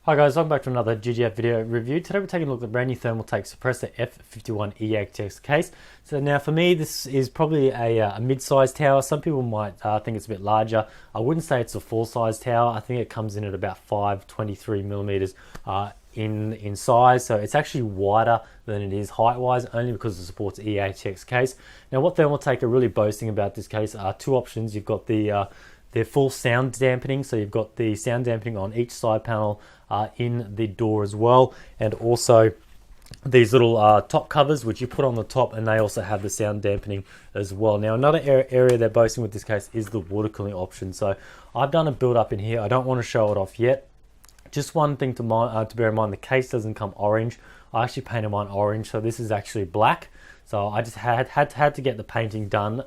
Hi guys, welcome back to another GGF video review. Today we're taking a look at the brand new Thermaltake Suppressor F51 E-ATX case. So now for me this is probably a mid-sized tower. Some people might think it's a bit larger. I wouldn't say it's a full-size tower. I think it comes in at about 523 millimeters in size. So it's actually wider than it is height-wise, only because it supports E-ATX case. Now what Thermaltake are really boasting about this case are two options. You've got their full sound dampening, so you've got the sound dampening on each side panel in the door as well, and also these little top covers which you put on the top, and they also have the sound dampening as well. Now another area they're boasting with this case is the water cooling option. So I've done a build up in here. I don't want to show it off yet. Just one thing to bear in mind, the case doesn't come orange. I actually painted mine orange, so this is actually black. So I just had to get the painting done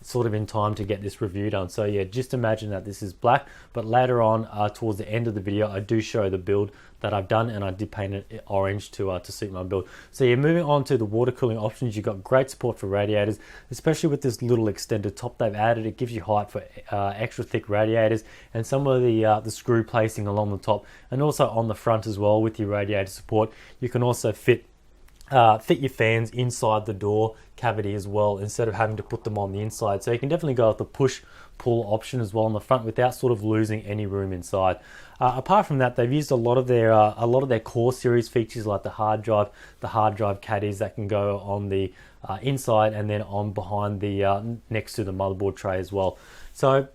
sort of in time to get this review done. So yeah, just imagine that this is black, but later on towards the end of the video I do show the build that I've done, and I did paint it orange to suit my build. So yeah, moving on to the water cooling options, you've got great support for radiators, especially with this little extended top they've added. It gives you height for extra thick radiators, and some of the screw placing along the top and also on the front as well with your radiator support. You can also fit your fans inside the door cavity as well, instead of having to put them on the inside. So you can definitely go with the push pull option as well on the front without sort of losing any room inside. Apart from that, they've used a lot of their core series features, like the hard drive caddies that can go on the inside and then on behind the next to the motherboard tray as well. So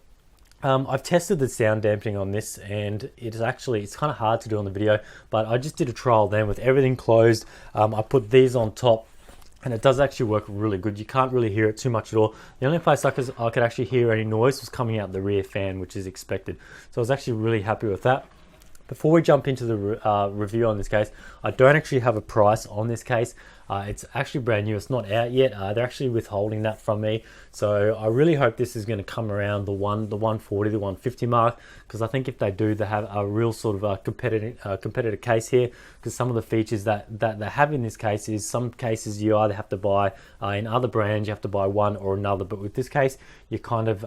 I've tested the sound dampening on this, and it's kind of hard to do on the video, but I just did a trial then with everything closed. I put these on top, and it does actually work really good. You can't really hear it too much at all. The only place I could actually hear any noise was coming out the rear fan, which is expected. So I was actually really happy with that. Before we jump into the review on this case, I don't actually have a price on this case. It's actually brand new. It's not out yet. They're actually withholding that from me. So I really hope this is going to come around the 140, the 150 mark, because I think if they do, they have a real sort of a competitive case here. Because some of the features that they have in this case is, some cases you either have to buy in other brands, you have to buy one or another. But with this case, you're kind of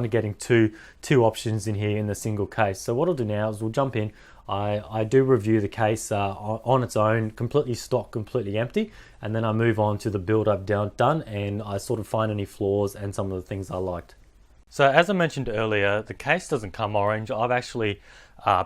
getting two options in here in the single case. So what I'll do now is we'll jump in. I do review the case on its own, completely stock, completely empty, and then I move on to the build I've done, and I sort of find any flaws and some of the things I liked. So as I mentioned earlier, the case doesn't come orange. I've actually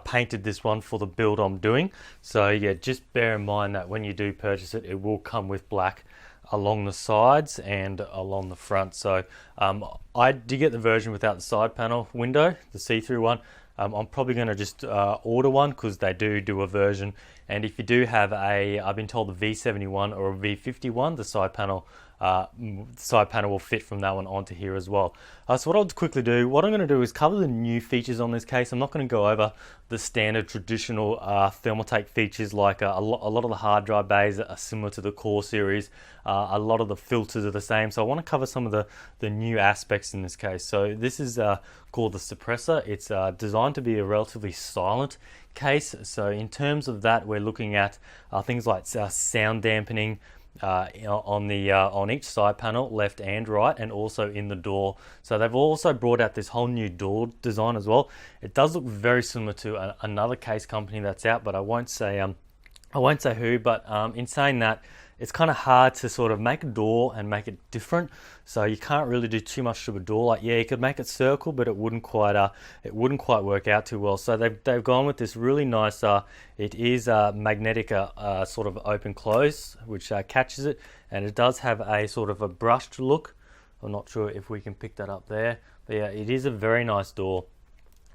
painted this one for the build I'm doing. So yeah, just bear in mind that when you do purchase it, it will come with black along the sides and along the front. So I did get the version without the side panel window, the see-through one. I'm probably going to just order one, because they do a version, and if you do have I've been told the V71 or a V51, the side panel will fit from that one onto here as well. So what I'll quickly do, what I'm going to do is cover the new features on this case. I'm not going to go over the standard traditional Thermaltake features, like a lot of the hard drive bays are similar to the core series. A lot of the filters are the same. So I want to cover some of the new aspects in this case. So this is called the Suppressor. It's designed to be a relatively silent case. So in terms of that, we're looking at things like sound dampening, on each side panel, left and right, and also in the door. So they've also brought out this whole new door design as well. It does look very similar to another case company that's out, but I won't say who. But in saying that, it's kind of hard to sort of make a door and make it different. So you can't really do too much to a door. Like, yeah, you could make it circle, but it wouldn't quite work out too well. So they've gone with this really nice. It is magnetic sort of open close, which catches it, and it does have a sort of a brushed look. I'm not sure if we can pick that up there, but yeah, it is a very nice door.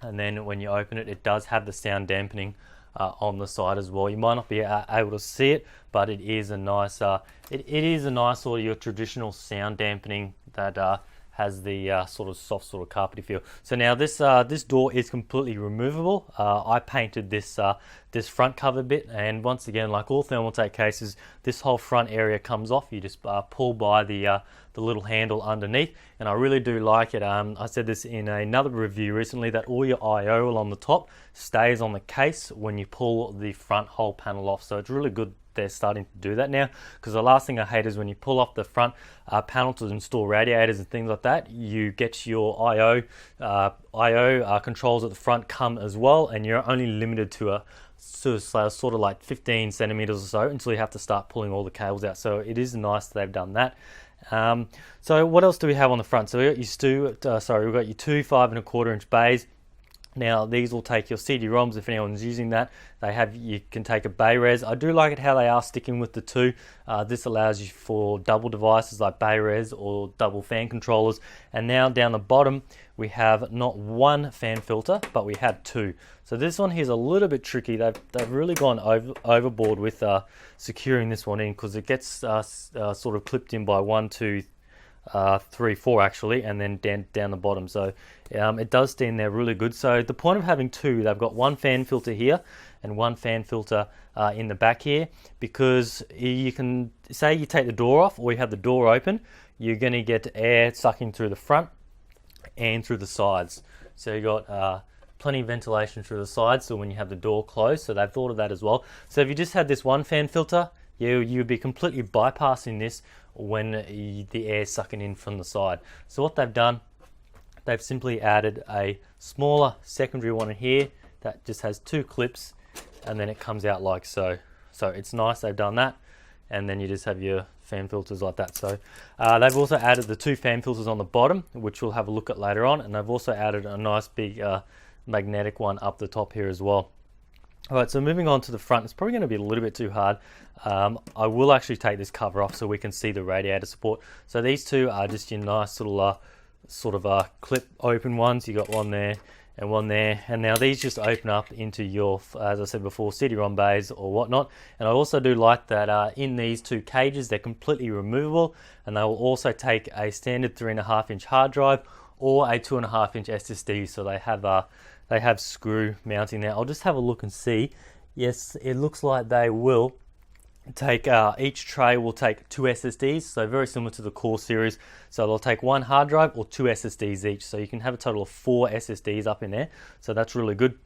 And then when you open it, it does have the sound dampening on the side as well. You might not be able to see it, but it is a nice it is a nice sort of your traditional sound dampening that has the sort of soft, sort of carpety feel. So now this door is completely removable. I painted this front cover bit, and once again, like all Thermaltake cases, this whole front area comes off. You just pull by the little handle underneath, and I really do like it. I said this in another review recently, that all your I/O along the top stays on the case when you pull the front whole panel off. So it's really good they're starting to do that now, because the last thing I hate is when you pull off the front panel to install radiators and things like that, you get your I/O controls at the front come as well, and you're only limited to sort of like 15 centimeters or so until you have to start pulling all the cables out. So it is nice that they've done that. So what else do we have on the front? So we got we've got your two 5 1/4 inch bays. Now these will take your CD-ROMs if anyone's using that. You can take a bay res. I do like it how they are sticking with the two. This allows you for double devices like bay res or double fan controllers. And now down the bottom we have not one fan filter, but we have two. So this one here is a little bit tricky. They've really gone overboard with securing this one in, because it gets sort of clipped in by 1, 2, 3, 4 actually, and then down the bottom. So it does stand there really good. So the point of having two, they've got one fan filter here and one fan filter in the back here, because you can say you take the door off or you have the door open, you're going to get air sucking through the front and through the sides. So you got plenty of ventilation through the sides, so when you have the door closed. So they've thought of that as well. So if you just had this one fan filter, you'd be completely bypassing this when the air is sucking in from the side. So what they've done, they've simply added a smaller secondary one in here that just has two clips, and then it comes out like so. So it's nice they've done that, and then you just have your fan filters like that. So they've also added the two fan filters on the bottom, which we'll have a look at later on, and they've also added a nice big magnetic one up the top here as well. Alright, so moving on to the front, it's probably going to be a little bit too hard. I will actually take this cover off so we can see the radiator support. So these two are just your nice little sort of clip open ones. You got one there and one there, and now these just open up into your, as I said before, CD-ROM bays or whatnot. And I also do like that in these two cages, they're completely removable, and they will also take a standard 3.5 inch hard drive or a 2.5 inch SSD. So they have screw mounting there. I'll just have a look and see. Yes, it looks like they will take, each tray will take 2 SSDs, so very similar to the Core series. So they'll take one hard drive or 2 SSDs each, so you can have a total of 4 SSDs up in there. So that's really good.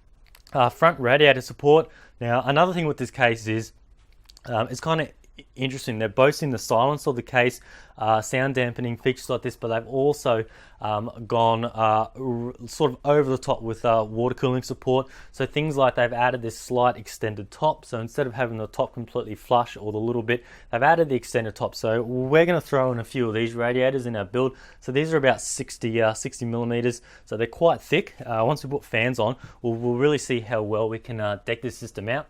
Front radiator support. Now another thing with this case is it's kind of interesting. They're boasting the silence of the case, sound dampening features like this, but they've also gone sort of over the top with water cooling support. So things like they've added this slight extended top. So instead of having the top completely flush or the little bit, they've added the extended top. So we're going to throw in a few of these radiators in our build. So these are about 60 millimeters. So they're quite thick. Once we put fans on, we'll really see how well we can deck this system out.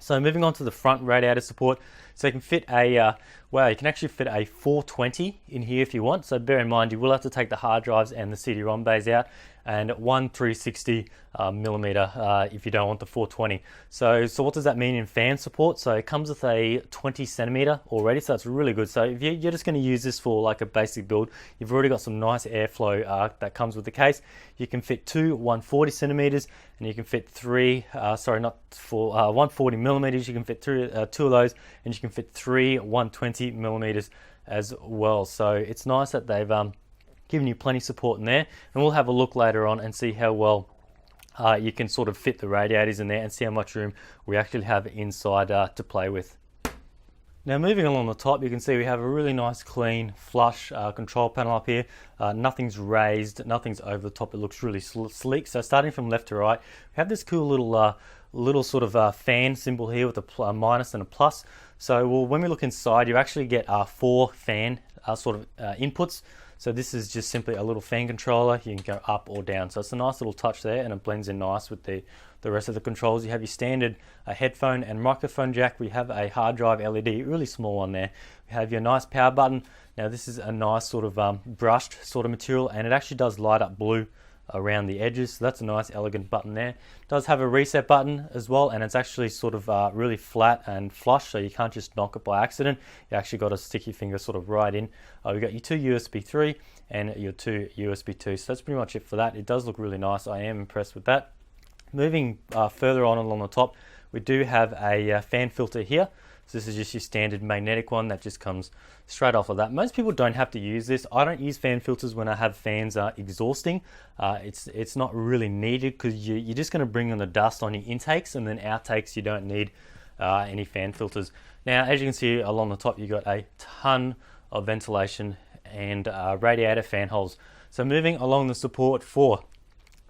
So moving on to the front radiator support, so you can fit a, you can actually fit a 420 in here if you want. So bear in mind, you will have to take the hard drives and the CD-ROM bays out, and one 360 millimeter if you don't want the 420. So what does that mean in fan support? So it comes with a 20 centimeter already, so that's really good. So if you're just going to use this for like a basic build, you've already got some nice airflow that comes with the case. You can fit two 140 centimeters, and you can fit three, 140 millimeters. You can fit two of those, and you can fit three 120 millimeters as well. So it's nice that they've giving you plenty of support in there, and we'll have a look later on and see how well you can sort of fit the radiators in there and see how much room we actually have inside to play with. Now moving along the top, you can see we have a really nice clean flush control panel up here. Nothing's raised, nothing's over the top. It looks really sleek. So starting from left to right, we have this cool little sort of fan symbol here with a minus and a plus. So when we look inside, you actually get 4 fan sort of inputs. So this is just simply a little fan controller. You can go up or down. So it's a nice little touch there, and it blends in nice with the rest of the controls. You have your standard headphone and microphone jack. We have a hard drive LED, really small one there. We have your nice power button. Now this is a nice sort of brushed sort of material, and it actually does light up blue around the edges. So that's a nice elegant button there. It does have a reset button as well, and it's actually sort of really flat and flush, so you can't just knock it by accident. You actually got to stick your finger sort of right in. We've got your 2 USB 3 and your 2 USB 2. So that's pretty much it for that. It does look really nice. I am impressed with that. Moving further on along the top, we do have a fan filter here. So this is just your standard magnetic one that just comes straight off of that. Most people don't have to use this. I don't use fan filters when I have fans exhausting. It's not really needed, because you're just going to bring on the dust on your intakes, and then outtakes you don't need any fan filters. Now as you can see along the top, you got a ton of ventilation and radiator fan holes. So moving along the support for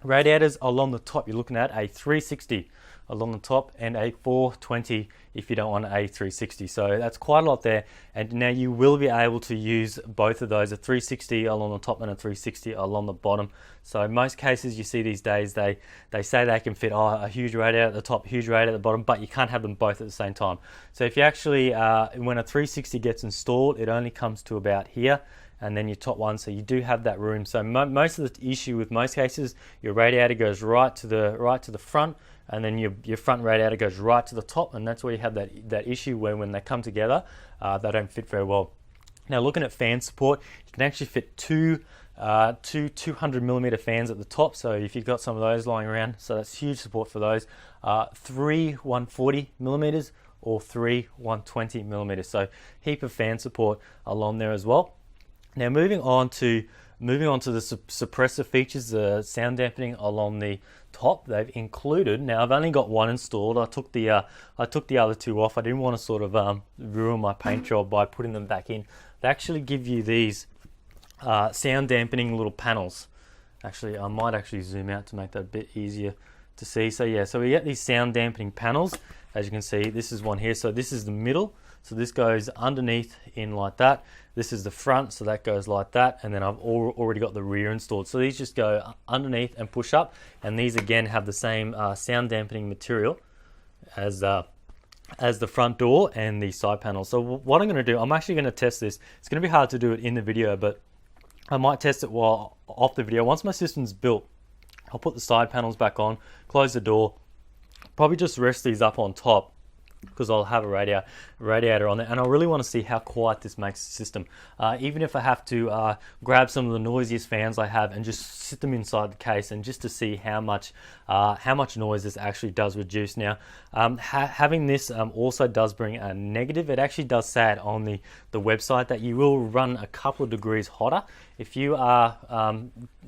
radiators along the top, you're looking at a 360 along the top, and a 420 if you don't want an A360. So that's quite a lot there, and now you will be able to use both of those, a 360 along the top and a 360 along the bottom. So in most cases you see these days, they say they can fit a huge radiator at the top, huge radiator at the bottom, but you can't have them both at the same time. So if you actually, when a 360 gets installed, it only comes to about here, and then your top one, so you do have that room. So most of the issue with most cases, your radiator goes right to the front, and then your front radiator goes right to the top, and that's where you have that issue where when they come together, they don't fit very well. Now looking at fan support, you can actually fit two 200mm fans at the top, so if you've got some of those lying around, so that's huge support for those. 3 140mm or 3 120mm, so heap of fan support along there as well. Now moving on to the suppressor features, the sound dampening along the top, they've included. Now I've only got one installed. I took the other two off. I didn't want to sort of ruin my paint job by putting them back in. They actually give you these sound dampening little panels. Actually, I might actually zoom out to make that a bit easier to see. So yeah, so we get these sound dampening panels. As you can see, this is one here. So this is the middle. So this goes underneath in like that. This is the front, so that goes like that. And then I've already got the rear installed. So these just go underneath and push up. And these again have the same sound dampening material as the front door and the side panel. So what I'm going to do, I'm actually going to test this. It's going to be hard to do it in the video, but I might test it while off the video. Once my system's built, I'll put the side panels back on, close the door, probably just rest these up on top, because I'll have a radiator on there, and I really want to see how quiet this makes the system. Even if I have to grab some of the noisiest fans I have and just sit them inside the case, and just to see how much noise this actually does reduce. Now, having this also does bring a negative. It actually does say it on the website that you will run a couple of degrees hotter if you are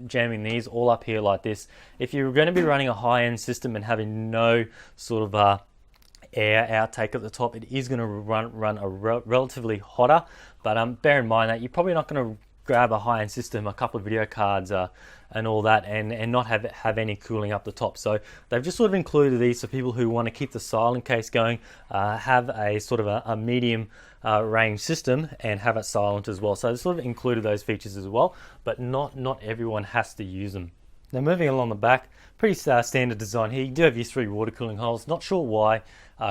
jamming these all up here like this. If you're going to be running a high-end system and having no sort of air outtake at the top, it is going to run a relatively hotter, but bear in mind that you're probably not going to grab a high-end system, a couple of video cards and all that, and not have any cooling up the top. So they've just sort of included these for people who want to keep the silent case going, have a sort of a medium range system and have it silent as well. So they sort of included those features as well, but not everyone has to use them. Now moving along the back, pretty standard design here. You do have your 3 water cooling holes. Not sure why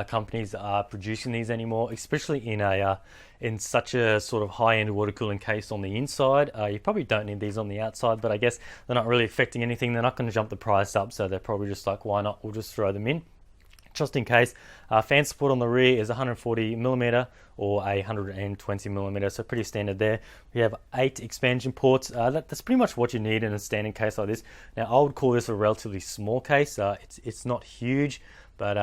companies are producing these anymore, especially in such a sort of high-end water cooling case on the inside. You probably don't need these on the outside, but I guess they're not really affecting anything. They're not going to jump the price up, so they're probably just like, why not? We'll just throw them in. Just in case. Fan support on the rear is 140mm or 120mm, so pretty standard there. We have 8 expansion ports. That's pretty much what you need in a standard case like this. Now I would call this a relatively small case. It's not huge, but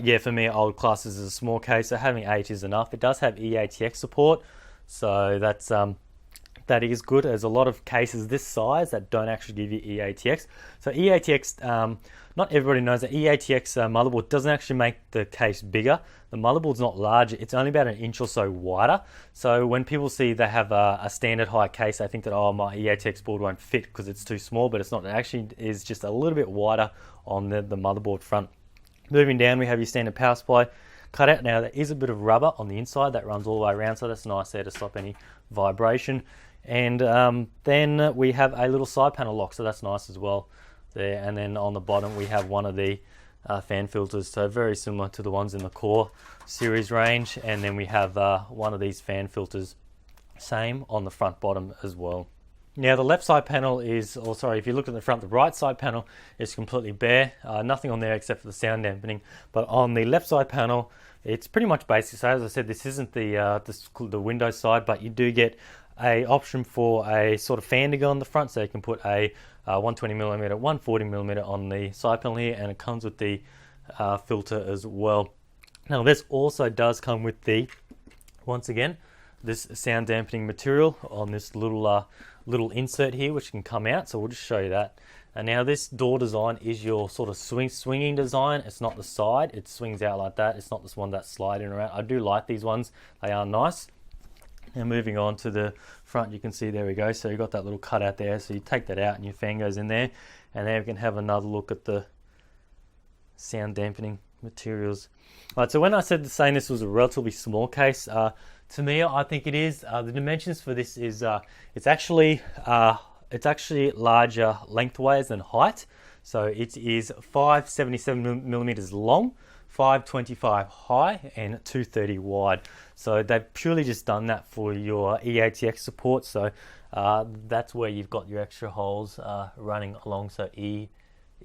yeah, for me I would class this as a small case, so having 8 is enough. It does have E-ATX support, so that is good. There's a lot of cases this size that don't actually give you E-ATX. So E-ATX, not everybody knows that E-ATX motherboard doesn't actually make the case bigger. The motherboard's not larger, it's only about 1 inch or so wider. So when people see they have a standard high case, they think that, oh, my E-ATX board won't fit because it's too small, but it's not. It actually is just a little bit wider on the motherboard front. Moving down, we have your standard power supply cut out. Now there is a bit of rubber on the inside that runs all the way around, so that's nice there to stop any vibration. And then we have a little side panel lock, so that's nice as well there. And then on the bottom we have one of the fan filters, so very similar to the ones in the Core series range. And then we have one of these fan filters, same on the front bottom as well. Now the left side panel is, or sorry, if you look at the front, the right side panel is completely bare. Nothing on there except for the sound dampening. But on the left side panel, it's pretty much basic. So as I said, this isn't the Windows side, but you do get a option for a sort of fan to go on the front, so you can put a 120mm, 140mm on the side panel here, and it comes with the filter as well. Now this also does come with the, once again, this sound dampening material on this little insert here, which can come out. So we'll just show you that. And now this door design is your sort of swinging design. It's not the side, it swings out like that. It's not this one that's sliding around. I do like these ones, they are nice. Now moving on to the front, you can see, there we go. So you've got that little cutout there. So you take that out and your fan goes in there. And then we can have another look at the sound dampening materials. All right, so when I said saying this was a relatively small case, to me, I think it is. The dimensions for this is it's actually larger lengthways than height. So it is 577 millimeters long, 525 high, and 230 wide. So they've purely just done that for your E-ATX support. So that's where you've got your extra holes running along. So E,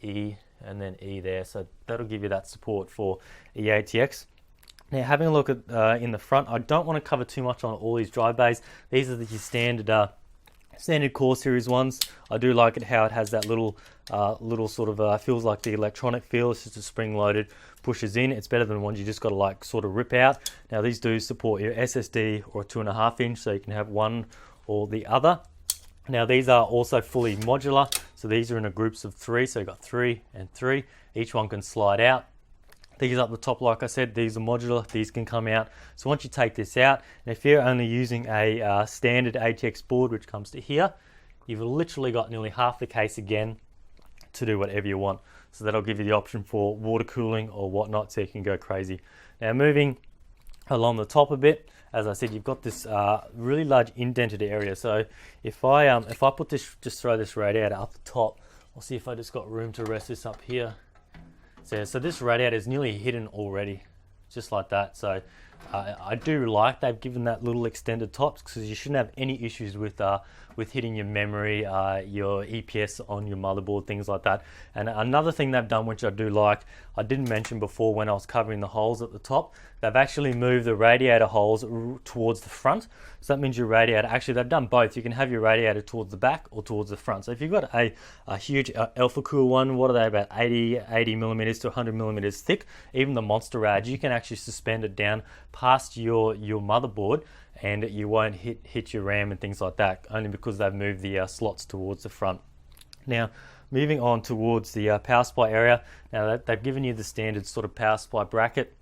and then E there. So that'll give you that support for E-ATX. Now, having a look at in the front, I don't want to cover too much on all these drive bays. These are the standard core series ones. I do like it how it has that little sort of feels like the electronic feel. It's just a spring loaded, pushes in. It's better than ones you just got to like sort of rip out. Now these do support your SSD or 2.5 inch, so you can have one or the other. Now these are also fully modular, so these are in a groups of 3, so you've got 3 and 3. Each one can slide out. These up the top, like I said, these are modular, these can come out. So once you take this out, and if you're only using a standard ATX board, which comes to here, you've literally got nearly half the case again to do whatever you want. So that'll give you the option for water cooling or whatnot, so you can go crazy. Now moving along the top a bit, as I said, you've got this really large indented area. So if I put this, just throw this radiator up the top, I'll see if I just got room to rest this up here. So this radiator is nearly hidden already, just like that. So I do like they've given that little extended tops, because you shouldn't have any issues with hitting your memory, your EPS on your motherboard, things like that. And another thing they've done, which I do like, I didn't mention before when I was covering the holes at the top, they've actually moved the radiator holes towards the front. So that means your radiator, actually they've done both. You can have your radiator towards the back or towards the front. So if you've got a huge Alpha Cool one, what are they, about 80 millimeters to 100 millimeters thick, even the Monster Rad, you can actually suspend it down past your motherboard, and you won't hit your RAM and things like that, only because they've moved the slots towards the front. Now, moving on towards the power supply area, now they've given you the standard sort of power supply bracket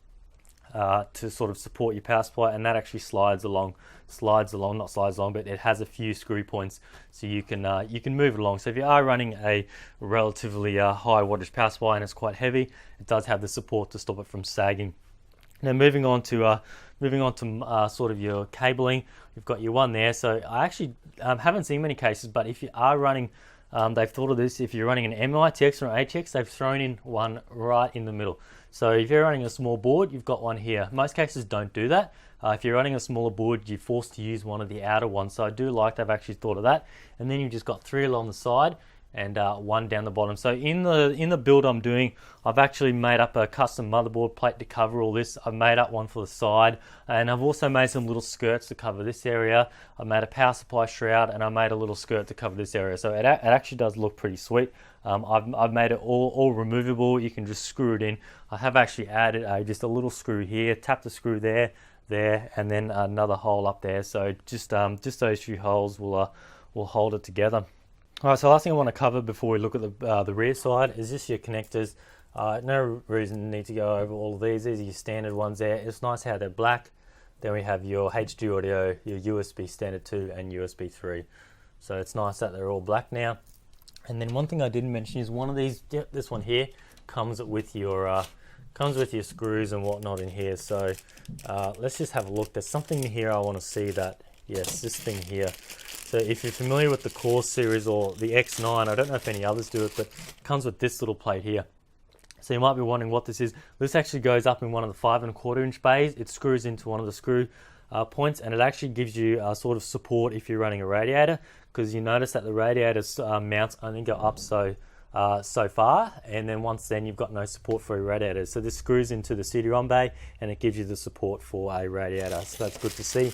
to sort of support your power supply, and that actually slides along, but it has a few screw points, so you can move it along. So if you are running a relatively high wattage power supply and it's quite heavy, it does have the support to stop it from sagging. Now moving on to sort of your cabling, you've got your one there. So I actually haven't seen many cases, but if you are running, they've thought of this, if you're running an MITX or an ATX, they've thrown in one right in the middle. So if you're running a small board, you've got one here. Most cases don't do that. If you're running a smaller board, you're forced to use one of the outer ones. So I do like they've actually thought of that. And then you've just got 3 along the side and one down the bottom. So in the build I'm doing, I've actually made up a custom motherboard plate to cover all this. I've made up one for the side, and I've also made some little skirts to cover this area. I made a power supply shroud, and I made a little skirt to cover this area. So it actually does look pretty sweet. I've made it all removable. You can just screw it in. I have actually added just a little screw here, tap the screw there, and then another hole up there. So just those few holes will hold it together. Alright, so last thing I want to cover before we look at the rear side is just your connectors. No reason to need to go over all of these. These are your standard ones there. It's nice how they're black. Then we have your HD audio, your USB standard 2 and USB 3. So it's nice that they're all black now. And then one thing I didn't mention is one of these, this one here, comes with your screws and whatnot in here. So let's just have a look. There's something here I want to see that, yes, this thing here. So if you're familiar with the Core series or the X9, I don't know if any others do it, but it comes with this little plate here. So you might be wondering what this is. This actually goes up in one of the 5¼ inch bays. It screws into one of the screw points, and it actually gives you sort of support if you're running a radiator, because you notice that the radiator's mounts only go up so far, and then once then you've got no support for a radiator. So this screws into the CD-ROM bay, and it gives you the support for a radiator. So that's good to see.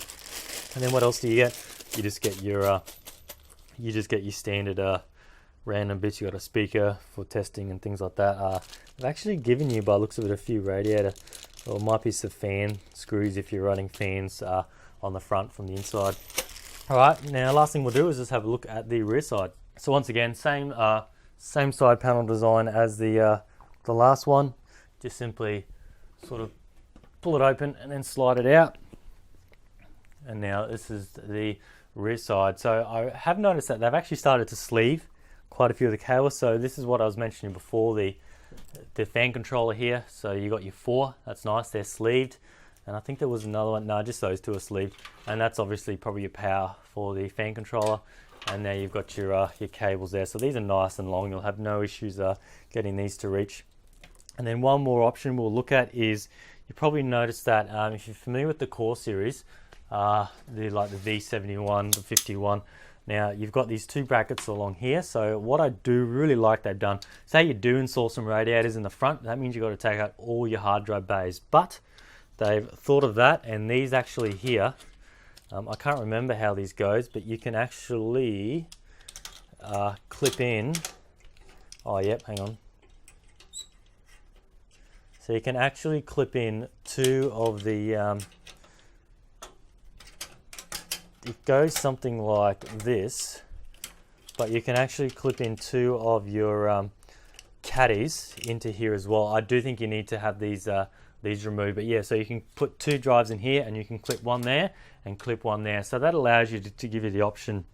And then what else do you get? You just get your standard random bits. You got a speaker for testing and things like that. I've actually given you, by the looks of it, a few radiator, or it might be some fan screws if you're running fans on the front from the inside. All right, now last thing we'll do is just have a look at the rear side. So once again, same side panel design as the last one. Just simply sort of pull it open and then slide it out. And now this is the rear side. So I have noticed that they've actually started to sleeve quite a few of the cables. So this is what I was mentioning before, the the fan controller here. So you got your 4, that's nice, they're sleeved. And I think there was another one, no, just those 2 are sleeved. And that's obviously probably your power for the fan controller. And now you've got your cables there. So these are nice and long, you'll have no issues getting these to reach. And then one more option we'll look at is, you probably noticed that if you're familiar with the Core series, like the V71, the 51, now you've got these 2 brackets along here. So what I do really like they've done, say you do install some radiators in the front, that means you've got to take out all your hard drive bays. But they've thought of that, and these actually here, I can't remember how these goes, but you can actually clip in, oh yep, hang on. So you can actually clip in 2 of the, it goes something like this, but you can actually clip in 2 of your caddies into here as well. I do think you need to have these removed, but yeah, so you can put 2 drives in here, and you can clip one there and clip one there. So that allows you to give you the option,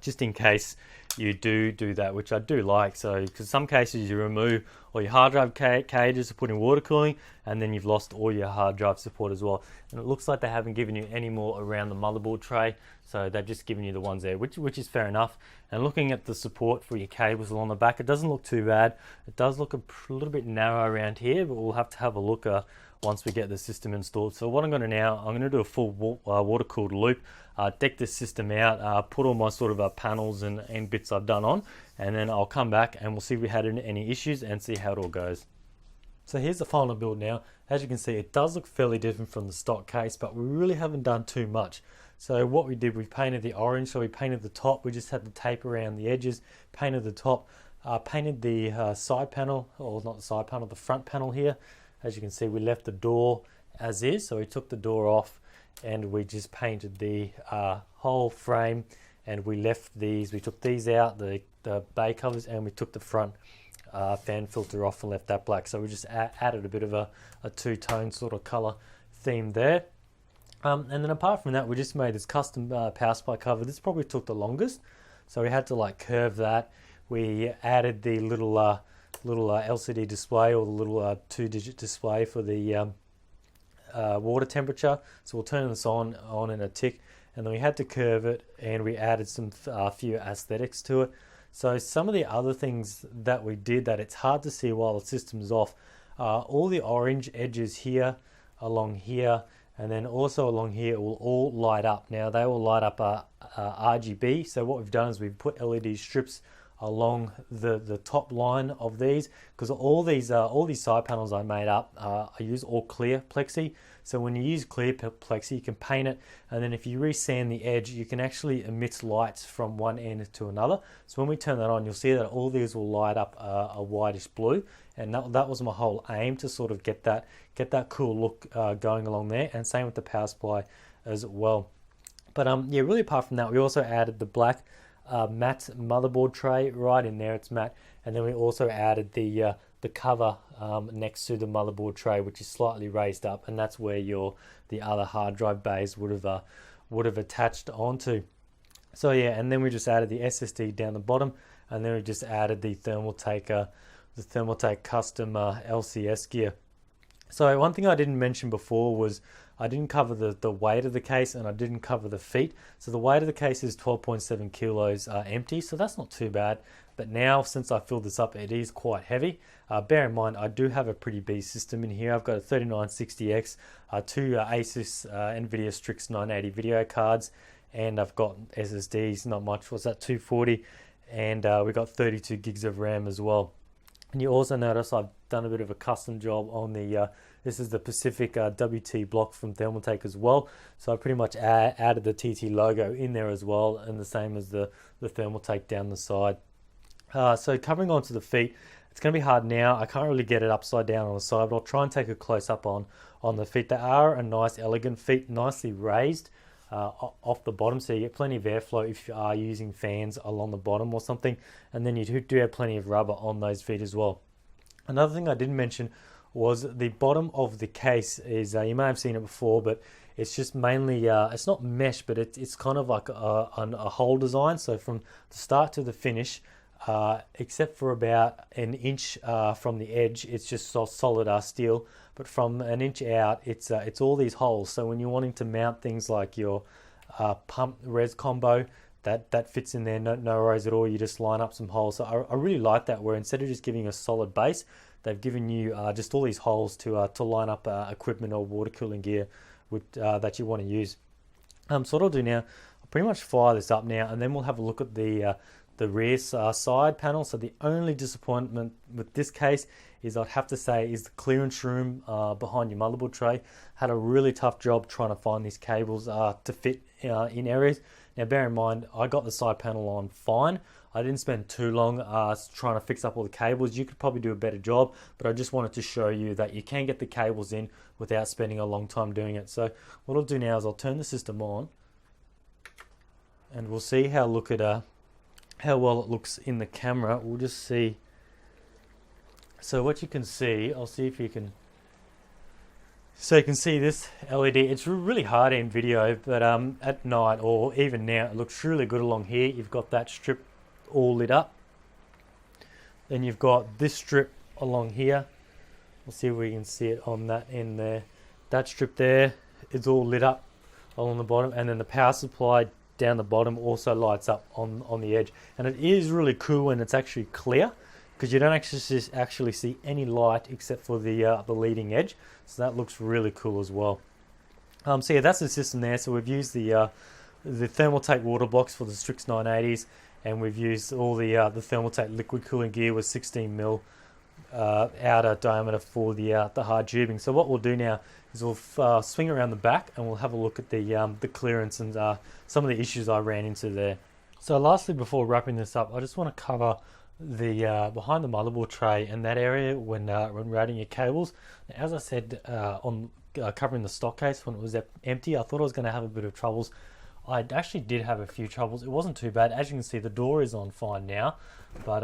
just in case you do that, which I do like. So because some cases you remove all your hard drive cages to put in water cooling, and then you've lost all your hard drive support as well. And it looks like they haven't given you any more around the motherboard tray, so they've just given you the ones there, which is fair enough. And looking at the support for your cables along the back, it doesn't look too bad. It does look a little bit narrow around here, but we'll have to have a look once we get the system installed. So what I'm going to do a full water cooled loop, deck this system out, put all my sort of panels and bits I've done on, and then I'll come back and we'll see if we had any issues and see how it all goes. So here's the final build now. As you can see, it does look fairly different from the stock case, but we really haven't done too much. So what we did, we painted the orange, so we painted the top, we just had the tape around the edges, painted the top, painted the side panel, or not the side panel, the front panel here. As you can see, we left the door as is, so we took the door off and we just painted the whole frame, and we took these out, the bay covers, and we took the front fan filter off and left that black. So we just added a bit of a two-tone sort of color theme there. And then apart from that, we just made this custom power supply cover. This probably took the longest, so we had to like curve that. We added the little LCD display, or the little 2-digit display for the water temperature. So we'll turn this on in a tick, and then we had to curve it, and we added some few aesthetics to it. So some of the other things that we did that it's hard to see while the system's off, all the orange edges here, along here, and then also along here will all light up. Now they will light up RGB. So what we've done is we've put LED strips along the top line of these, because all these side panels I made up, I use all clear plexi. So when you use clear plexi, you can paint it, and then if you resand the edge, you can actually emit lights from one end to another. So when we turn that on, you'll see that all these will light up a whitish blue, and that was my whole aim, to sort of get that cool look going along there. And same with the power supply as well. But yeah, really apart from that, we also added the black matte motherboard tray right in there. It's matte, and then we also added the cover next to the motherboard tray, which is slightly raised up, and that's where the other hard drive bays would have attached onto. So yeah, and then we just added the SSD down the bottom, and then we just added the Thermaltake custom LCS gear. So one thing I didn't mention before was I didn't cover the weight of the case, and I didn't cover the feet. So the weight of the case is 12.7 kilos empty, so that's not too bad. But now, since I filled this up, it is quite heavy. Bear in mind, I do have a pretty big system in here. I've got a 3960X, 2 Asus NVIDIA Strix 980 video cards, and I've got SSDs, not much. What's that, 240? And we got 32 gigs of RAM as well. And you also notice I've done a bit of a custom job on the, this is the Pacific WT block from Thermaltake as well. So I pretty much added the TT logo in there as well, and the same as the Thermaltake down the side. So covering onto the feet, it's going to be hard now. I can't really get it upside down on the side, but I'll try and take a close up on the feet. They are a nice, elegant feet, nicely raised off the bottom, so you get plenty of airflow if you are using fans along the bottom or something, and then you do have plenty of rubber on those feet as well. Another thing I didn't mention was the bottom of the case is, you may have seen it before, but it's just mainly, it's not mesh, but it's kind of like a hole design. So from the start to the finish, except for about an inch from the edge, it's just solid steel. But from an inch out, it's all these holes. So when you're wanting to mount things like your pump res combo, that fits in there, no worries at all. You just line up some holes. So I really like that, where instead of just giving a solid base, they've given you just all these holes to line up equipment or water cooling gear with, that you want to use. So what I'll do now, I'll pretty much fire this up now, and then we'll have a look at the rear side panel. So the only disappointment with this case is, I'd have to say, is the clearance room behind your motherboard tray. Had a really tough job trying to find these cables to fit in areas. Now bear in mind, I got the side panel on fine. I didn't spend too long trying to fix up all the cables. You could probably do a better job, but I just wanted to show you that you can get the cables in without spending a long time doing it. So what I'll do now is I'll turn the system on, and we'll see how well it looks in the camera. We'll just see. So what you can see, I'll see if you can. So you can see this LED. It's really hard in video, but at night or even now, it looks really good along here. You've got that strip all lit up. Then you've got this strip along here. We'll see if we can see it on that end there. That strip there is all lit up along the bottom, and then the power supply down the bottom also lights up on the edge. And it is really cool when it's actually clear, because you don't actually see any light except for the leading edge. So that looks really cool as well. So yeah, that's the system there. So we've used the Thermaltake water blocks for the Strix 980s, and we've used all the Thermaltake liquid cooling gear with 16mm outer diameter for the hard tubing. So what we'll do now is we'll swing around the back, and we'll have a look at the clearance and some of the issues I ran into there. So lastly, before wrapping this up, I just want to cover the behind the motherboard tray and that area when routing your cables. As I said on covering the stock case when it was empty, I thought I was going to have a bit of troubles. I actually did have a few troubles. It wasn't too bad. As you can see, the door is on fine now, but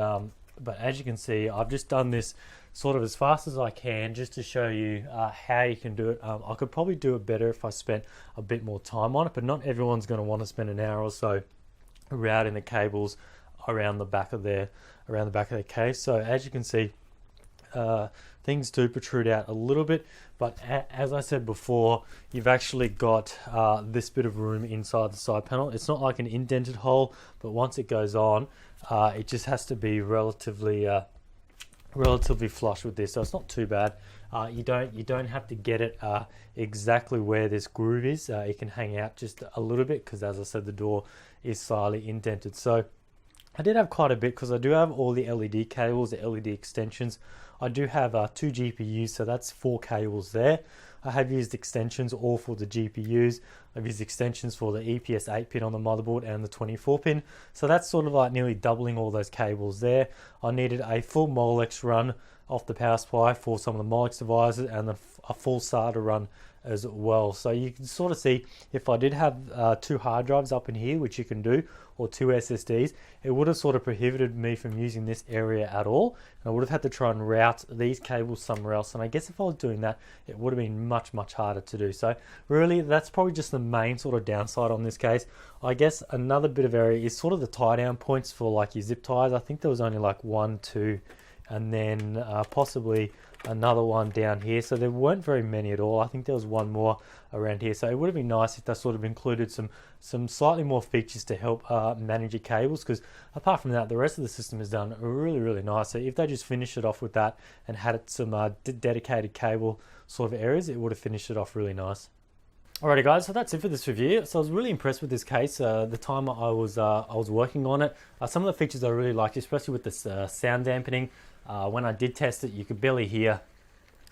as you can see, I've just done this sort of as fast as I can just to show you how you can do it. I could probably do it better if I spent a bit more time on it, but not everyone's going to want to spend an hour or so routing the cables around the back of their case. So as you can see, things do protrude out a little bit, but as I said before, you've actually got this bit of room inside the side panel. It's not like an indented hole, but once it goes on, it just has to be relatively flush with this, so it's not too bad. You don't have to get it exactly where this groove is. It can hang out just a little bit, because as I said, the door is slightly indented. So I did have quite a bit, because I do have all the LED cables, the LED extensions. I do have 2 GPUs, so that's 4 cables there. I have used extensions all for the GPUs. I've used extensions for the EPS 8-pin on the motherboard and the 24-pin. So that's sort of like nearly doubling all those cables there. I needed a full Molex run off the power supply for some of the Molex devices, and then a full SATA run as well. So you can sort of see, if I did have 2 hard drives up in here, which you can do, or 2 SSDs, it would have sort of prohibited me from using this area at all, and I would have had to try and route these cables somewhere else. And I guess if I was doing that, it would have been much harder to do. So really, that's probably just the main sort of downside on this case. I guess another bit of area is sort of the tie down points for like your zip ties. I think there was only like 1, 2, and then possibly another one down here. So there weren't very many at all. I think there was one more around here. So it would have been nice if they sort of included some slightly more features to help manage your cables, because apart from that, the rest of the system is done really nice. So if they just finished it off with that and had some dedicated cable sort of areas, it would have finished it off really nice. Alrighty guys, so that's it for this review. So I was really impressed with this case. The time I was working on it, some of the features I really liked, especially with this sound dampening. When I did test it, you could barely hear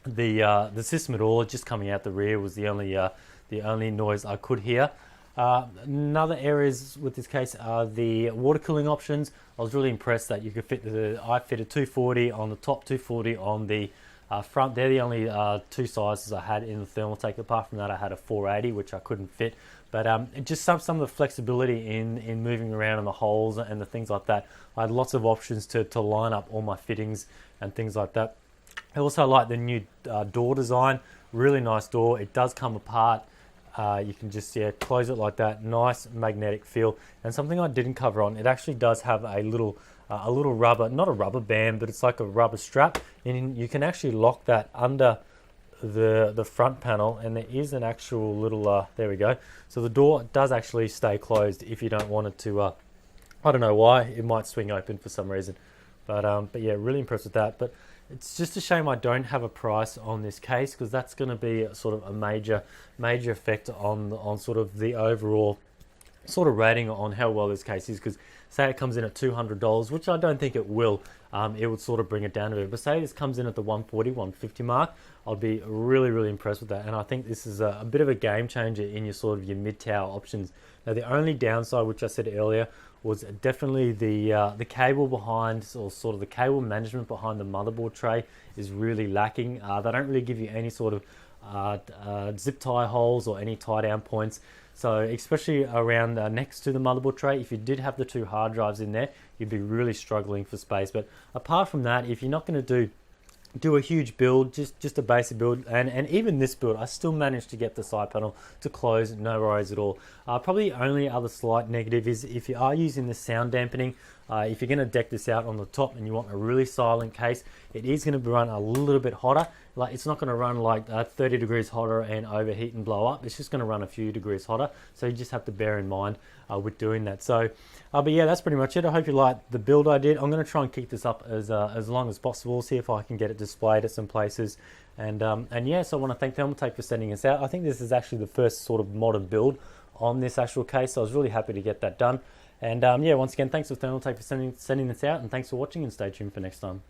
the system at all. Just coming out the rear was the only noise I could hear. Another areas with this case are the water cooling options. I was really impressed that you could fit I fitted 240 on the top, 240 on the front. They're the only 2 sizes I had in the Thermaltake. Apart from that, I had a 480, which I couldn't fit. But just some of the flexibility in moving around in the holes and the things like that. I had lots of options to line up all my fittings and things like that. I also like the new door design. Really nice door. It does come apart. You can just close it like that. Nice magnetic feel. And something I didn't cover on, it actually does have a little a little rubber, not a rubber band, but it's like a rubber strap, and you can actually lock that under the front panel, and there is an actual little there we go. So the door does actually stay closed if you don't want it to. I don't know why, it might swing open for some reason, but yeah, really impressed with that. But it's just a shame I don't have a price on this case, because that's going to be sort of a major effect on sort of the overall sort of rating on how well this case is. Because say it comes in at $200, which I don't think it will, it would sort of bring it down a bit. But say this comes in at the 140, 150 mark, I'd be really impressed with that. And I think this is a bit of a game changer in your sort of your mid-tower options. Now the only downside, which I said earlier, was definitely the cable behind, or sort of the cable management behind the motherboard tray is really lacking. They don't really give you any sort of zip tie holes or any tie down points. So especially around next to the motherboard tray, if you did have the 2 hard drives in there, you'd be really struggling for space. But apart from that, if you're not going to do a huge build, just a basic build, and even this build, I still managed to get the side panel to close, no worries at all. Probably the only other slight negative is if you are using the sound dampening, if you're going to deck this out on the top and you want a really silent case, it is going to run a little bit hotter. Like, it's not going to run like 30 degrees hotter and overheat and blow up. It's just going to run a few degrees hotter, so you just have to bear in mind with doing that. So but yeah, that's pretty much it. I hope you liked the build I did. I'm going to try and keep this up as long as possible, see if I can get it displayed at some places. And yeah, so I want to thank Thermaltake for sending us out. I think this is actually the first sort of modern build on this actual case, so I was really happy to get that done. And yeah, once again, thanks to Thermaltake for sending this out, and thanks for watching, and stay tuned for next time.